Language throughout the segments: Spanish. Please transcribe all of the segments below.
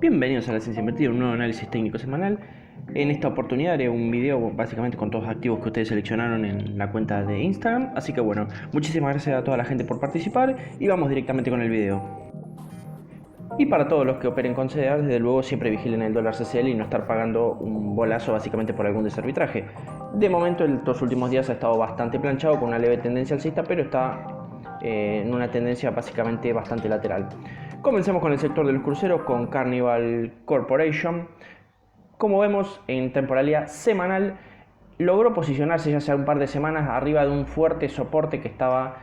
Bienvenidos a la Ciencia Invertida, un nuevo análisis técnico semanal. En esta oportunidad haré un video básicamente con todos los activos que ustedes seleccionaron en la cuenta de Instagram. Así que bueno, muchísimas gracias a toda la gente por participar y vamos directamente con el video. Y para todos los que operen con CDR, desde luego siempre vigilen el dólar CCL y no estar pagando un bolazo básicamente por algún desarbitraje. De momento, estos últimos días ha estado bastante planchado con una leve tendencia alcista, pero está en una tendencia básicamente bastante lateral. Comencemos con el sector de los cruceros con Carnival Corporation. Como vemos, en temporalidad semanal logró posicionarse ya hace un par de semanas arriba de un fuerte soporte que estaba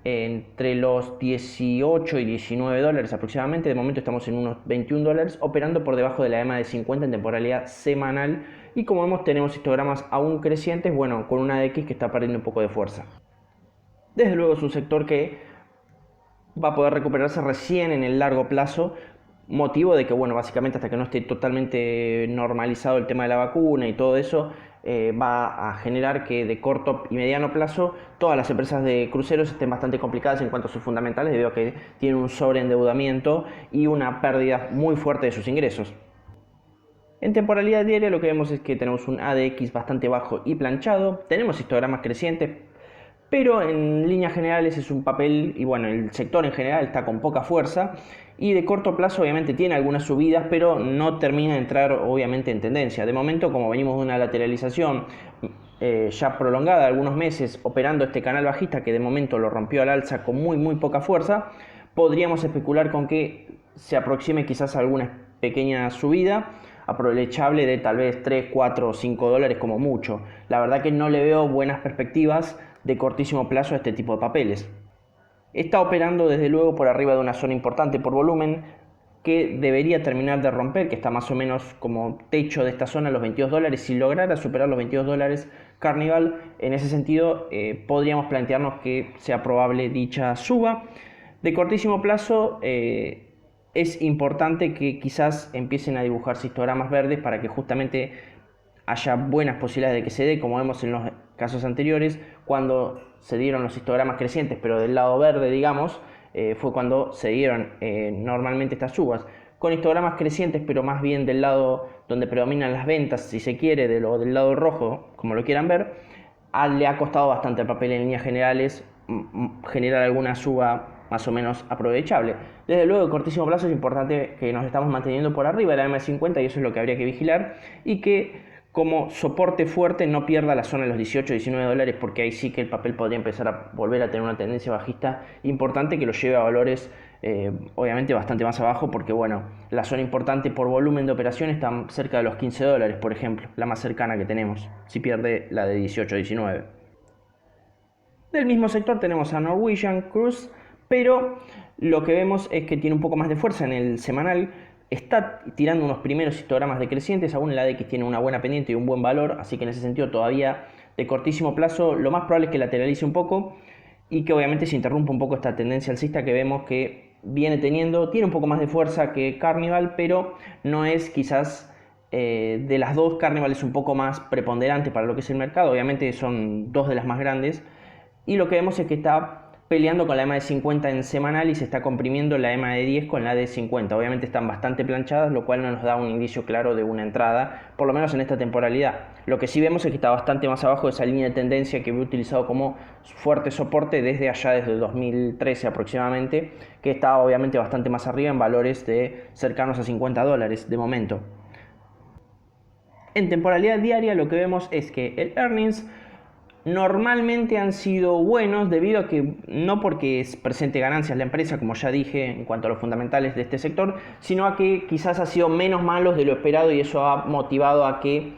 entre los 18 y 19 dólares aproximadamente. De momento estamos en unos 21 dólares, operando por debajo de la EMA de 50 en temporalidad semanal. Y como vemos, tenemos histogramas aún crecientes, bueno, con una DX que está perdiendo un poco de fuerza. Desde luego es un sector que va a poder recuperarse recién en el largo plazo, motivo de que, bueno, básicamente hasta que no esté totalmente normalizado el tema de la vacuna y todo eso, va a generar que de corto y mediano plazo todas las empresas de cruceros estén bastante complicadas en cuanto a sus fundamentales, debido a que tienen un sobreendeudamiento y una pérdida muy fuerte de sus ingresos. En temporalidad diaria lo que vemos es que tenemos un ADX bastante bajo y planchado, tenemos histogramas crecientes, pero en líneas generales es un papel, y bueno, el sector en general está con poca fuerza y de corto plazo obviamente tiene algunas subidas, pero no termina de entrar obviamente en tendencia. De momento, como venimos de una lateralización ya prolongada de algunos meses operando este canal bajista, que de momento lo rompió al alza con muy poca fuerza, podríamos especular con que se aproxime quizás a alguna pequeña subida aprovechable de tal vez 3, 4 o 5 dólares como mucho. La verdad que no le veo buenas perspectivas de cortísimo plazo a este tipo de papeles. Está operando desde luego por arriba de una zona importante por volumen que debería terminar de romper, que está más o menos como techo de esta zona, los 22 dólares. Si lograra superar los 22 dólares Carnival, en ese sentido podríamos plantearnos que sea probable dicha suba. De cortísimo plazo es importante que quizás empiecen a dibujarse histogramas verdes para que justamente haya buenas posibilidades de que se dé, como vemos en los casos anteriores, cuando se dieron los histogramas crecientes, pero del lado verde, digamos, fue cuando se dieron normalmente estas subas. Con histogramas crecientes, pero más bien del lado donde predominan las ventas, si se quiere, del lado rojo, como lo quieran ver, le ha costado bastante al papel en líneas generales generar alguna suba más o menos aprovechable. Desde luego, de cortísimo plazo es importante que nos estamos manteniendo por arriba de la M50 y eso es lo que habría que vigilar, y que como soporte fuerte no pierda la zona de los 18 19 dólares, porque ahí sí que el papel podría empezar a volver a tener una tendencia bajista importante que lo lleve a valores obviamente bastante más abajo, porque bueno, la zona importante por volumen de operación está cerca de los 15 dólares, por ejemplo, la más cercana que tenemos, si pierde la de 18 19. Del mismo sector tenemos a Norwegian Cruise, pero lo que vemos es que tiene un poco más de fuerza en el semanal. Está tirando unos primeros histogramas decrecientes, aún el ADX tiene una buena pendiente y un buen valor, así que en ese sentido todavía de cortísimo plazo lo más probable es que lateralice un poco y que obviamente se interrumpa un poco esta tendencia alcista que vemos que viene teniendo. Tiene un poco más de fuerza que Carnival, pero no es quizás de las dos. Carnival es un poco más preponderante para lo que es el mercado, obviamente son dos de las más grandes, y lo que vemos es que está peleando con la EMA de 50 en semanal y se está comprimiendo la EMA de 10 con la de 50. Obviamente están bastante planchadas, lo cual no nos da un indicio claro de una entrada, por lo menos en esta temporalidad. Lo que sí vemos es que está bastante más abajo de esa línea de tendencia que he utilizado como fuerte soporte desde allá, desde el 2013 aproximadamente, que está obviamente bastante más arriba en valores de cercanos a 50 dólares de momento. En temporalidad diaria lo que vemos es que el earnings normalmente han sido buenos, debido a que no porque presente ganancias la empresa, como ya dije en cuanto a los fundamentales de este sector, sino a que quizás ha sido menos malos de lo esperado, y eso ha motivado a que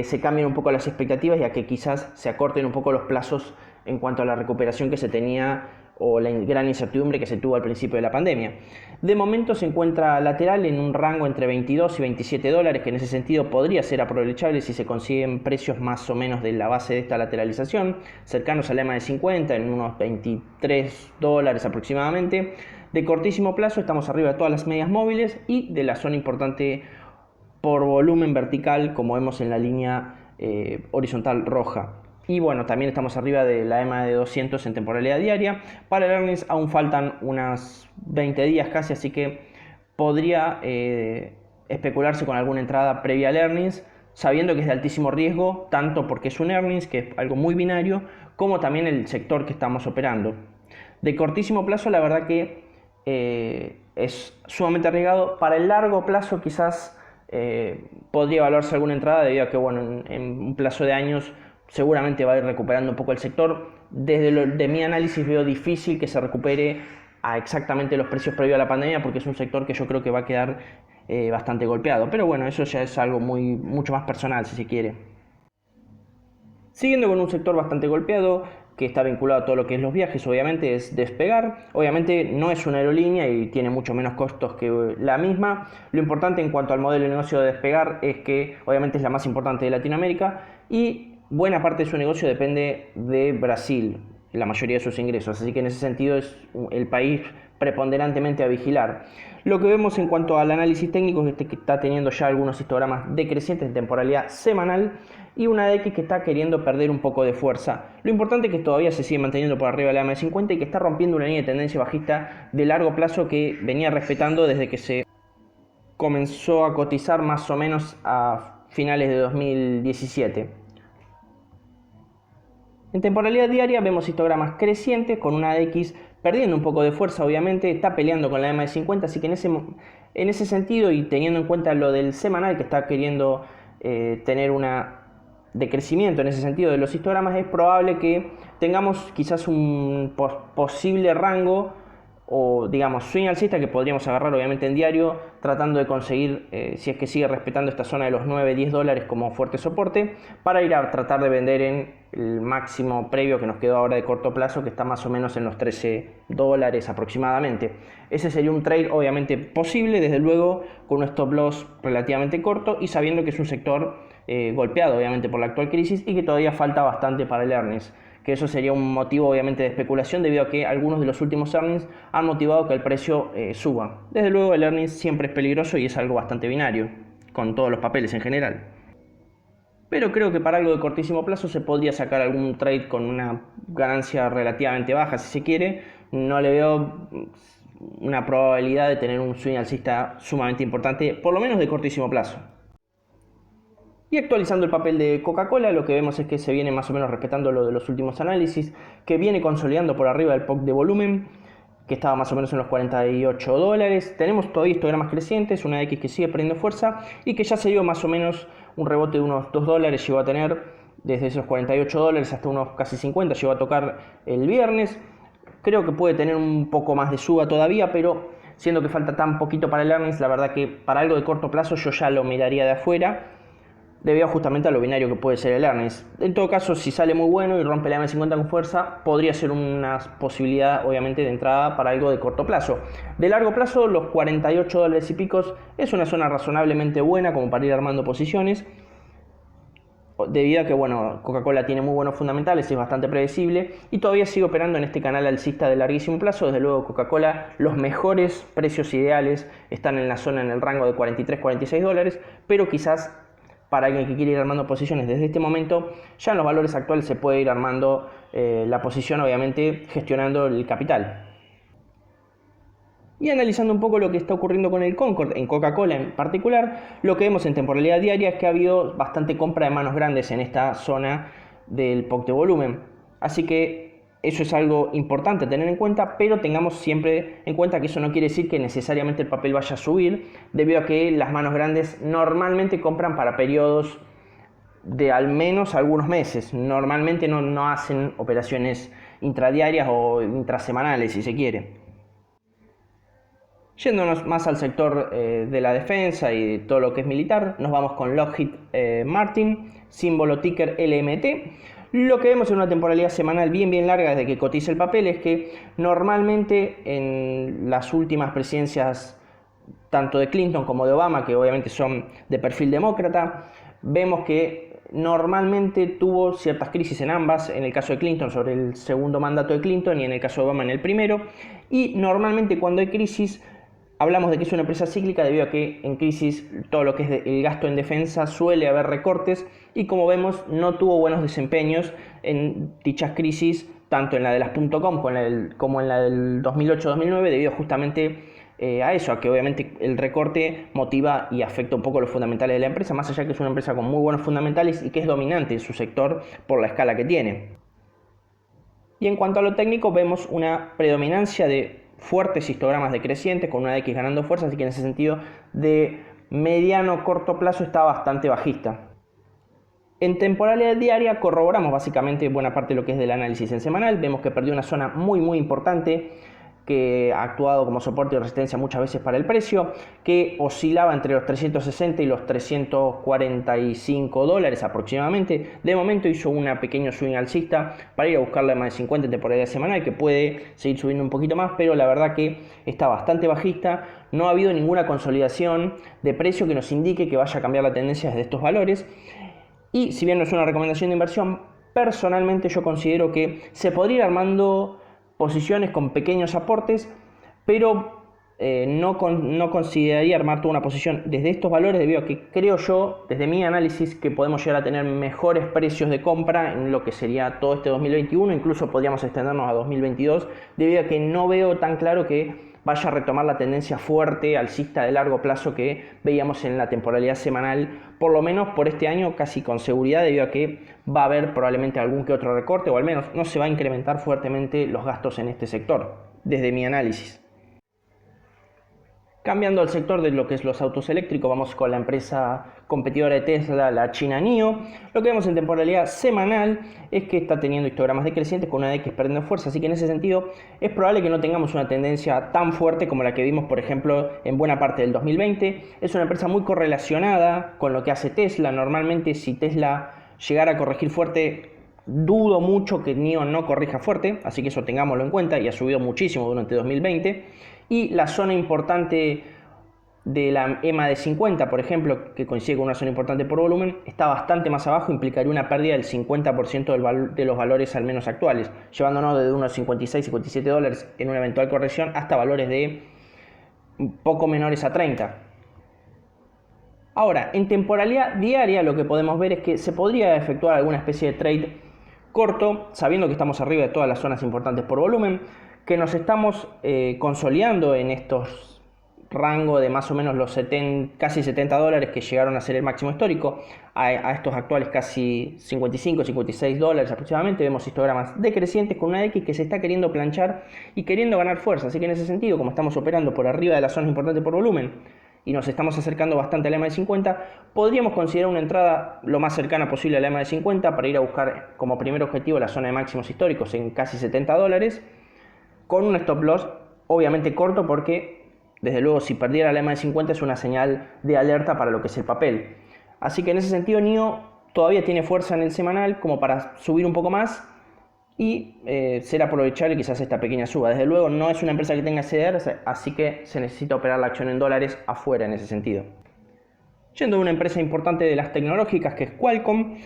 se cambien un poco las expectativas y a que quizás se acorten un poco los plazos en cuanto a la recuperación que se tenía o la gran incertidumbre que se tuvo al principio de la pandemia. De momento se encuentra lateral en un rango entre 22 y 27 dólares, que en ese sentido podría ser aprovechable si se consiguen precios más o menos de la base de esta lateralización, cercanos al EMA de 50, en unos 23 dólares aproximadamente. De cortísimo plazo estamos arriba de todas las medias móviles y de la zona importante por volumen vertical, como vemos en la línea horizontal roja. Y bueno, también estamos arriba de la EMA de 200 en temporalidad diaria. Para el earnings aún faltan unas 20 días casi, así que podría especularse con alguna entrada previa al earnings, sabiendo que es de altísimo riesgo, tanto porque es un earnings, que es algo muy binario, como también el sector que estamos operando. De cortísimo plazo, la verdad que es sumamente arriesgado. Para el largo plazo quizás podría evaluarse alguna entrada, debido a que bueno, en un plazo de años seguramente va a ir recuperando un poco el sector. De mi análisis veo difícil que se recupere a exactamente los precios previos a la pandemia, porque es un sector que yo creo que va a quedar bastante golpeado. Pero bueno, eso ya es algo mucho más personal, si se quiere. Siguiendo con un sector bastante golpeado, que está vinculado a todo lo que es los viajes, obviamente, es Despegar. Obviamente no es una aerolínea y tiene mucho menos costos que la misma. Lo importante en cuanto al modelo de negocio de Despegar es que obviamente es la más importante de Latinoamérica y buena parte de su negocio depende de Brasil, la mayoría de sus ingresos. Así que en ese sentido es el país preponderantemente a vigilar. Lo que vemos en cuanto al análisis técnico es que está teniendo ya algunos histogramas decrecientes en temporalidad semanal y una DX que está queriendo perder un poco de fuerza. Lo importante es que todavía se sigue manteniendo por arriba de la M50 y que está rompiendo una línea de tendencia bajista de largo plazo que venía respetando desde que se comenzó a cotizar más o menos a finales de 2017. En temporalidad diaria vemos histogramas crecientes con una DX perdiendo un poco de fuerza, obviamente, está peleando con la EMA de 50, así que en ese sentido y teniendo en cuenta lo del semanal que está queriendo tener una decrecimiento en ese sentido de los histogramas, es probable que tengamos quizás un posible rango o digamos swing alcista que podríamos agarrar obviamente en diario, tratando de conseguir, si es que sigue respetando esta zona de los 9-10 dólares como fuerte soporte, para ir a tratar de vender en el máximo previo que nos quedó ahora de corto plazo, que está más o menos en los 13 dólares aproximadamente. Ese sería un trade obviamente posible, desde luego con un stop loss relativamente corto y sabiendo que es un sector golpeado obviamente por la actual crisis y que todavía falta bastante para el earnings, que eso sería un motivo obviamente de especulación debido a que algunos de los últimos earnings han motivado que el precio suba. Desde luego el earnings siempre es peligroso y es algo bastante binario, con todos los papeles en general. Pero creo que para algo de cortísimo plazo se podría sacar algún trade con una ganancia relativamente baja si se quiere. No le veo una probabilidad de tener un swing alcista sumamente importante, por lo menos de cortísimo plazo. Y actualizando el papel de Coca-Cola, lo que vemos es que se viene más o menos respetando lo de los últimos análisis, que viene consolidando por arriba del POC de volumen, que estaba más o menos en los 48 dólares. Tenemos todavía histogramas crecientes, una X que sigue perdiendo fuerza y que ya se dio más o menos un rebote de unos 2 dólares, llegó a tener desde esos 48 dólares hasta unos casi 50, llegó a tocar el viernes. Creo que puede tener un poco más de suba todavía, pero siendo que falta tan poquito para el earnings, la verdad que para algo de corto plazo yo ya lo miraría de afuera, debido justamente a lo binario que puede ser el earnings. En todo caso, si sale muy bueno y rompe la M50 con fuerza, podría ser una posibilidad obviamente de entrada para algo de corto plazo. De largo plazo, los 48 dólares y picos es una zona razonablemente buena como para ir armando posiciones, debido a que bueno, Coca-Cola tiene muy buenos fundamentales, es bastante predecible y todavía sigue operando en este canal alcista de larguísimo plazo. Desde luego Coca-Cola, los mejores precios ideales están en la zona, en el rango de 43-46 dólares, pero quizás para alguien que quiere ir armando posiciones desde este momento, ya en los valores actuales se puede ir armando la posición, obviamente gestionando el capital. Y analizando un poco lo que está ocurriendo con el Concord, en Coca-Cola en particular, lo que vemos en temporalidad diaria es que ha habido bastante compra de manos grandes en esta zona del POC de volumen. Así que eso es algo importante a tener en cuenta, pero tengamos siempre en cuenta que eso no quiere decir que necesariamente el papel vaya a subir, debido a que las manos grandes normalmente compran para periodos de al menos algunos meses. Normalmente no hacen operaciones intradiarias o intrasemanales, si se quiere. Yéndonos más al sector de la defensa y todo lo que es militar, nos vamos con Lockheed Martin, símbolo ticker LMT. Lo que vemos en una temporalidad semanal bien larga desde que cotiza el papel es que normalmente en las últimas presidencias tanto de Clinton como de Obama, que obviamente son de perfil demócrata, vemos que normalmente tuvo ciertas crisis en ambas, en el caso de Clinton sobre el segundo mandato de Clinton y en el caso de Obama en el primero, y normalmente cuando hay crisis hablamos de que es una empresa cíclica debido a que en crisis todo lo que es el gasto en defensa suele haber recortes y como vemos no tuvo buenos desempeños en dichas crisis, tanto en la de las .com como en la del 2008-2009 debido justamente a eso, a que obviamente el recorte motiva y afecta un poco los fundamentales de la empresa, más allá que es una empresa con muy buenos fundamentales y que es dominante en su sector por la escala que tiene. Y en cuanto a lo técnico, vemos una predominancia de fuertes histogramas decrecientes con una X ganando fuerza, así que en ese sentido de mediano corto plazo está bastante bajista. En temporalidad diaria corroboramos básicamente buena parte de lo que es del análisis en semanal. Vemos que perdió una zona muy importante que ha actuado como soporte y resistencia muchas veces para el precio, que oscilaba entre los 360 y los 345 dólares aproximadamente. De momento hizo una pequeño swing alcista para ir a buscar la EMA de 50 en temporalidad semanal, que puede seguir subiendo un poquito más, pero la verdad que está bastante bajista. No ha habido ninguna consolidación de precio que nos indique que vaya a cambiar la tendencia desde estos valores. Y si bien no es una recomendación de inversión, personalmente yo considero que se podría ir armando posiciones con pequeños aportes, pero no consideraría armar toda una posición desde estos valores, debido a que creo yo, desde mi análisis, que podemos llegar a tener mejores precios de compra en lo que sería todo este 2021, incluso podríamos extendernos a 2022, debido a que no veo tan claro que vaya a retomar la tendencia fuerte alcista de largo plazo que veíamos en la temporalidad semanal, por lo menos por este año casi con seguridad, debido a que va a haber probablemente algún que otro recorte, o al menos no se va a incrementar fuertemente los gastos en este sector, desde mi análisis. Cambiando al sector de lo que es los autos eléctricos, vamos con la empresa competidora de Tesla, la China NIO. Lo que vemos en temporalidad semanal es que está teniendo histogramas decrecientes con una X perdiendo fuerza, así que en ese sentido es probable que no tengamos una tendencia tan fuerte como la que vimos, por ejemplo, en buena parte del 2020. Es una empresa muy correlacionada con lo que hace Tesla. Normalmente, si Tesla llegara a corregir fuerte, dudo mucho que NIO no corrija fuerte, así que eso tengámoslo en cuenta, y ha subido muchísimo durante 2020. Y la zona importante de la EMA de 50, por ejemplo, que coincide con una zona importante por volumen, está bastante más abajo, implicaría una pérdida del 50% de los valores al menos actuales, llevándonos desde unos 56, 57 dólares en una eventual corrección hasta valores de poco menores a 30. Ahora, en temporalidad diaria lo que podemos ver es que se podría efectuar alguna especie de trade corto, sabiendo que estamos arriba de todas las zonas importantes por volumen, que nos estamos consolidando en estos rangos de más o menos los casi 70 dólares que llegaron a ser el máximo histórico, a estos actuales casi 55, 56 dólares aproximadamente. Vemos histogramas decrecientes con una X que se está queriendo planchar y queriendo ganar fuerza, así que en ese sentido, como estamos operando por arriba de las zonas importantes por volumen y nos estamos acercando bastante a la EMA de 50, podríamos considerar una entrada lo más cercana posible a la EMA de 50 para ir a buscar como primer objetivo la zona de máximos históricos en casi 70 dólares, con un stop loss obviamente corto, porque desde luego si perdiera la EMA de 50 es una señal de alerta para lo que es el papel. Así que en ese sentido NIO todavía tiene fuerza en el semanal como para subir un poco más y ser aprovechable quizás esta pequeña suba. Desde luego no es una empresa que tenga CDR, así que se necesita operar la acción en dólares afuera en ese sentido. Yendo a una empresa importante de las tecnológicas, que es Qualcomm,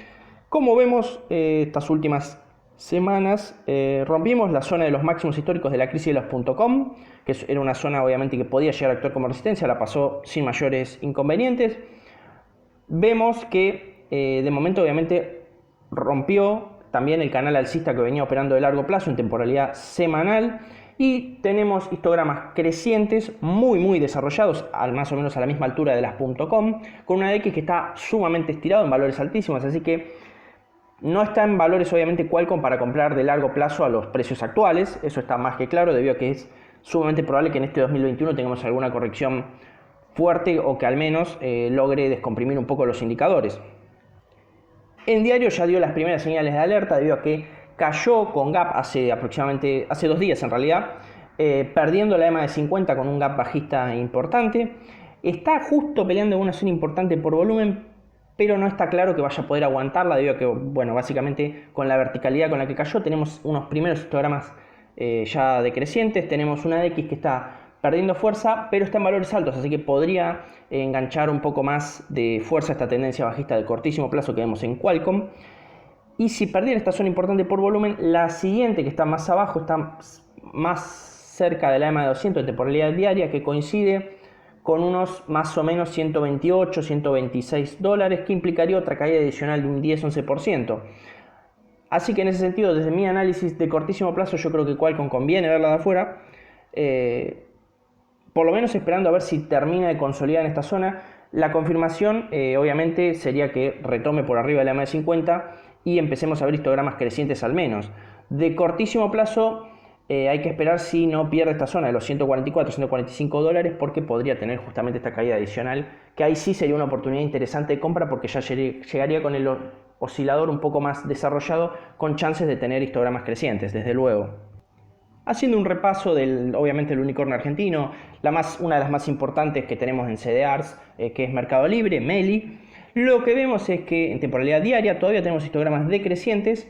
como vemos estas últimas semanas rompimos la zona de los máximos históricos de la crisis de los .com, que era una zona obviamente que podía llegar a actuar como resistencia, la pasó sin mayores inconvenientes. Vemos que de momento obviamente rompió también el canal alcista que venía operando de largo plazo en temporalidad semanal, y tenemos histogramas crecientes muy desarrollados, más o menos a la misma altura de las .com, con una X que está sumamente estirado en valores altísimos, así que no está en valores obviamente Qualcomm para comprar de largo plazo a los precios actuales. Eso está más que claro, debido a que es sumamente probable que en este 2021 tengamos alguna corrección fuerte o que al menos logre descomprimir un poco los indicadores. En diario ya dio las primeras señales de alerta, debido a que cayó con gap hace 2 días en realidad, perdiendo la EMA de 50 con un gap bajista importante. Está justo peleando en una zona importante por volumen, pero no está claro que vaya a poder aguantarla, debido a que, bueno, básicamente con la verticalidad con la que cayó tenemos unos primeros histogramas ya decrecientes, tenemos una X que está perdiendo fuerza, pero está en valores altos, así que podría enganchar un poco más de fuerza esta tendencia bajista de cortísimo plazo que vemos en Qualcomm. Y si perdiera esta zona importante por volumen, la siguiente, que está más abajo, está más cerca de la EMA de 200 de temporalidad diaria, que coincide con unos más o menos 128, 126 dólares, que implicaría otra caída adicional de un 10-11%. Así que en ese sentido, desde mi análisis de cortísimo plazo, yo creo que Qualcomm conviene verla de afuera, por lo menos esperando a ver si termina de consolidar en esta zona. La confirmación obviamente sería que retome por arriba de la EMA de 50 y empecemos a ver histogramas crecientes al menos. De cortísimo plazo hay que esperar si no pierde esta zona de los 144, 145 dólares, porque podría tener justamente esta caída adicional, que ahí sí sería una oportunidad interesante de compra porque ya llegaría con el oscilador un poco más desarrollado, con chances de tener histogramas crecientes, desde luego. Haciendo un repaso del, obviamente, el unicornio argentino, una de las más importantes que tenemos en CDRs, que es Mercado Libre, Meli, lo que vemos es que en temporalidad diaria todavía tenemos histogramas decrecientes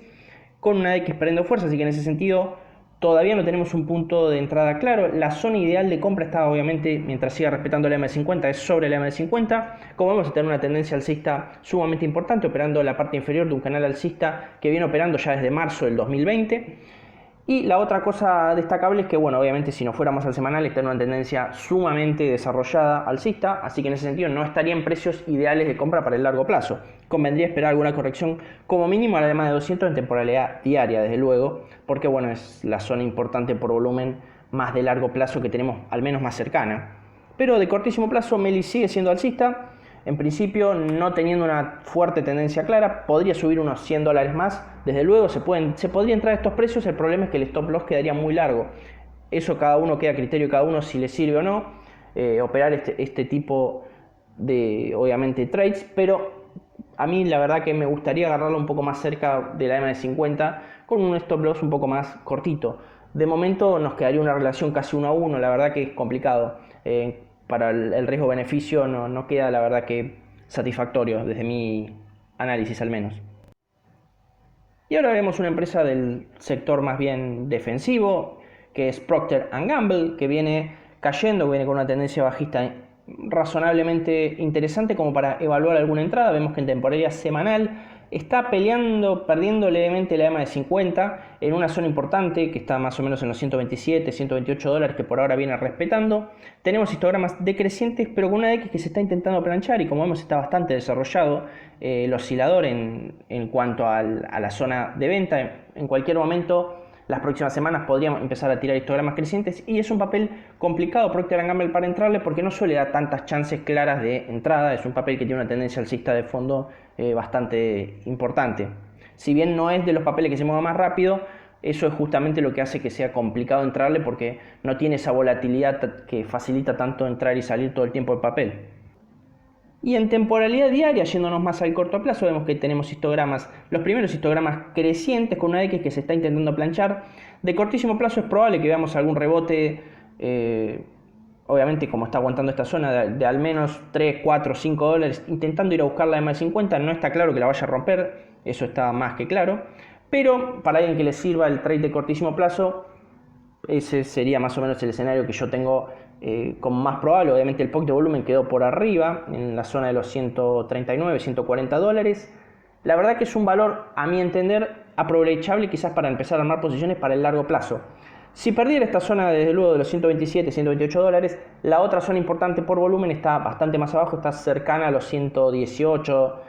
con una X perdiendo fuerza, así que en ese sentido todavía no tenemos un punto de entrada claro. La zona ideal de compra está obviamente, mientras siga respetando la M50, es sobre la M50. Como vemos, a tener una tendencia alcista sumamente importante, operando la parte inferior de un canal alcista que viene operando ya desde marzo del 2020. Y la otra cosa destacable es que, bueno, obviamente si nos fuéramos al semanal está en una tendencia sumamente desarrollada alcista, así que en ese sentido no estaría en precios ideales de compra para el largo plazo. Convendría esperar alguna corrección como mínimo a la EMA de 200 en temporalidad diaria, desde luego, porque bueno, es la zona importante por volumen más de largo plazo que tenemos, al menos más cercana. Pero de cortísimo plazo, Meli sigue siendo alcista. En principio, no teniendo una fuerte tendencia clara, podría subir unos 100 dólares más. Desde luego se podría entrar a estos precios, el problema es que el stop loss quedaría muy largo. Eso cada uno queda a criterio de cada uno si le sirve o no operar este tipo de, obviamente, trades, pero a mí la verdad que me gustaría agarrarlo un poco más cerca de la EMA de 50 con un stop loss un poco más cortito. De momento nos quedaría una relación casi 1 a 1, la verdad que es complicado. Para el riesgo-beneficio no queda la verdad que satisfactorio desde mi análisis al menos. Y ahora vemos una empresa del sector más bien defensivo, que es Procter & Gamble, que viene cayendo, viene con una tendencia bajista razonablemente interesante como para evaluar alguna entrada. Vemos que en temporalidad semanal está perdiendo levemente la EMA de 50 en una zona importante que está más o menos en los 127, 128 dólares, que por ahora viene respetando. Tenemos histogramas decrecientes, pero con una X que se está intentando planchar y como vemos está bastante desarrollado el oscilador en cuanto a la zona de venta. En cualquier momento, las próximas semanas podríamos empezar a tirar histogramas crecientes y es un papel complicado Procter & Gamble para entrarle porque no suele dar tantas chances claras de entrada. Es un papel que tiene una tendencia alcista de fondo bastante importante. Si bien no es de los papeles que se muevan más rápido, eso es justamente lo que hace que sea complicado entrarle porque no tiene esa volatilidad que facilita tanto entrar y salir todo el tiempo el papel. Y en temporalidad diaria, yéndonos más al corto plazo, vemos que tenemos los primeros histogramas crecientes con una X que se está intentando planchar. De cortísimo plazo es probable que veamos algún rebote, obviamente como está aguantando esta zona, de al menos 3, 4, 5 dólares, intentando ir a buscar la EMA de 50. No está claro que la vaya a romper, eso está más que claro. Pero para alguien que le sirva el trade de cortísimo plazo, ese sería más o menos el escenario que yo tengo como más probable. Obviamente el POC de volumen quedó por arriba, en la zona de los 139, 140 dólares. La verdad que es un valor, a mi entender, aprovechable quizás para empezar a armar posiciones para el largo plazo. Si perdiera esta zona desde luego de los 127, 128 dólares, la otra zona importante por volumen está bastante más abajo, está cercana a los 118,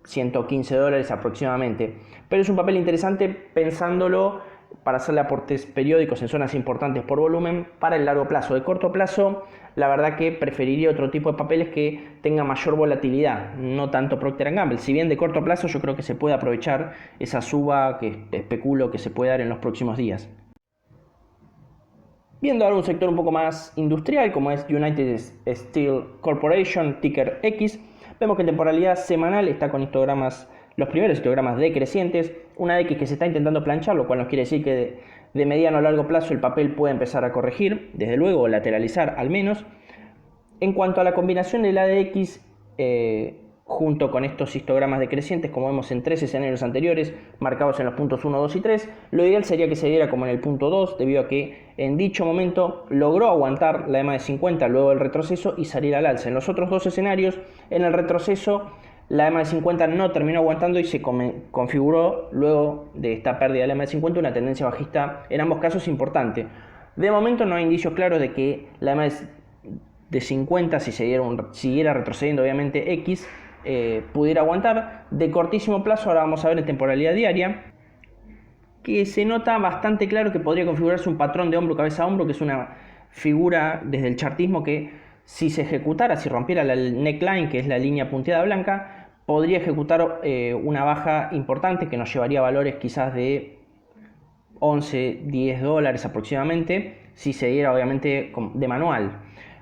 115 dólares aproximadamente. Pero es un papel interesante pensándolo para hacerle aportes periódicos en zonas importantes por volumen para el largo plazo. De corto plazo, la verdad que preferiría otro tipo de papeles que tenga mayor volatilidad, no tanto Procter & Gamble. Si bien de corto plazo yo creo que se puede aprovechar esa suba que especulo que se puede dar en los próximos días. Viendo ahora un sector un poco más industrial como es United Steel Corporation, ticker X, vemos que en temporalidad semanal está con los primeros histogramas decrecientes, una X que se está intentando planchar, lo cual nos quiere decir que de mediano a largo plazo el papel puede empezar a corregir, desde luego lateralizar al menos. En cuanto a la combinación de la ADX junto con estos histogramas decrecientes, como vemos en 3 escenarios anteriores, marcados en los puntos 1, 2 y 3, lo ideal sería que se diera como en el punto 2, debido a que en dicho momento logró aguantar la EMA de 50 luego del retroceso y salir al alza. En los otros dos escenarios, en el retroceso, la EMA de 50 no terminó aguantando y se configuró luego de esta pérdida de la EMA de 50 una tendencia bajista, en ambos casos importante. De momento no hay indicios claros de que la EMA de 50, si siguiera retrocediendo obviamente X, pudiera aguantar. De cortísimo plazo, ahora vamos a ver en temporalidad diaria, que se nota bastante claro que podría configurarse un patrón de hombro, cabeza a hombro, que es una figura desde el chartismo que si se ejecutara, si rompiera la neckline, que es la línea punteada blanca, podría ejecutar una baja importante que nos llevaría a valores quizás de 11, 10 dólares aproximadamente, si se diera obviamente de manual.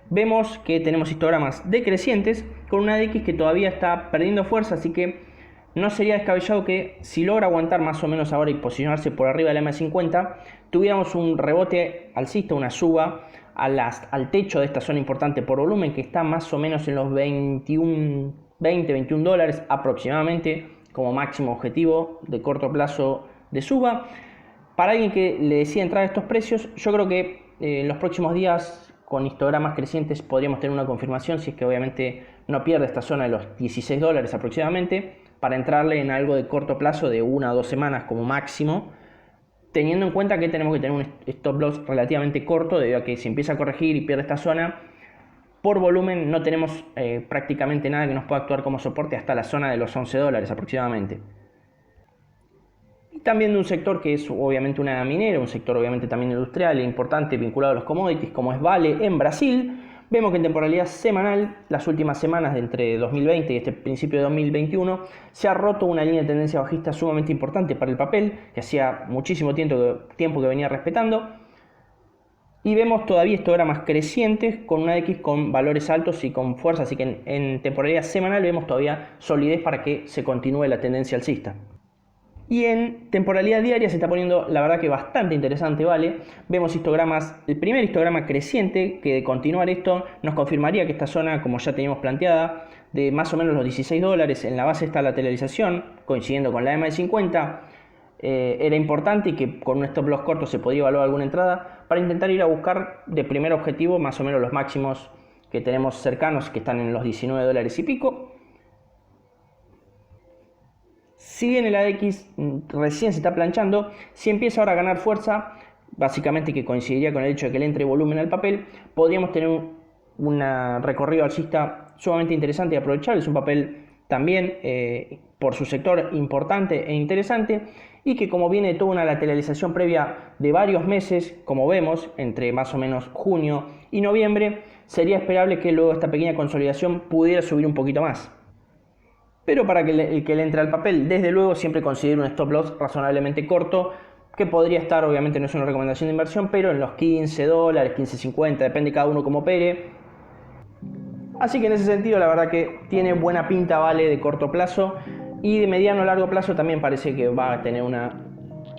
Vemos que tenemos histogramas decrecientes con una DX que todavía está perdiendo fuerza, así que no sería descabellado que si logra aguantar más o menos ahora y posicionarse por arriba de la M50, tuviéramos un rebote alcista, una suba al techo de esta zona importante por volumen, que está más o menos en los 20, 21 dólares aproximadamente como máximo objetivo de corto plazo de suba. Para alguien que le decida entrar a estos precios, yo creo que en los próximos días con histogramas crecientes podríamos tener una confirmación, si es que obviamente no pierde esta zona de los 16 dólares aproximadamente, para entrarle en algo de corto plazo de 1 a 2 semanas como máximo, teniendo en cuenta que tenemos que tener un stop loss relativamente corto, debido a que si empieza a corregir y pierde esta zona, por volumen no tenemos prácticamente nada que nos pueda actuar como soporte hasta la zona de los 11 dólares aproximadamente. Y también de un sector que es obviamente una minera, un sector obviamente también industrial e importante vinculado a los commodities, como es Vale en Brasil. Vemos que en temporalidad semanal, las últimas semanas de entre 2020 y este principio de 2021, se ha roto una línea de tendencia bajista sumamente importante para el papel, que hacía muchísimo tiempo que venía respetando. Y vemos todavía histogramas crecientes con una X con valores altos y con fuerza, así que en temporalidad semanal vemos todavía solidez para que se continúe la tendencia alcista. Y en temporalidad diaria se está poniendo la verdad que bastante interesante, ¿vale? Vemos histogramas, el primer histograma creciente, que de continuar esto nos confirmaría que esta zona, como ya teníamos planteada, de más o menos los 16 dólares, en la base está la lateralización, coincidiendo con la EMA de 50, era importante y que con un stop loss corto se podría evaluar alguna entrada para intentar ir a buscar de primer objetivo más o menos los máximos que tenemos cercanos, que están en los 19 dólares y pico. Si bien el ADX recién se está planchando, si empieza ahora a ganar fuerza, básicamente que coincidiría con el hecho de que le entre volumen al papel, podríamos tener un recorrido alcista sumamente interesante y aprovechable. Es un papel también por su sector importante e interesante, y que como viene de toda una lateralización previa de varios meses, como vemos, entre más o menos junio y noviembre, sería esperable que luego esta pequeña consolidación pudiera subir un poquito más. Pero para que el que le entre al papel, desde luego, siempre considere un stop loss razonablemente corto, que podría estar, obviamente no es una recomendación de inversión, pero en los 15 dólares, 15.50, depende cada uno como opere. Así que en ese sentido la verdad que tiene buena pinta, Vale, de corto plazo, y de mediano a largo plazo también parece que va a tener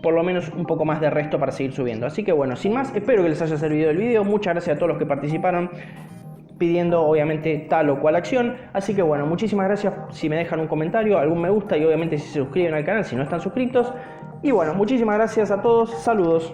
por lo menos un poco más de resto para seguir subiendo. Así que bueno, sin más, espero que les haya servido el video. Muchas gracias a todos los que participaron pidiendo obviamente tal o cual acción. Así que bueno, muchísimas gracias si me dejan un comentario, algún me gusta, y obviamente si se suscriben al canal si no están suscritos. Y bueno, muchísimas gracias a todos, saludos.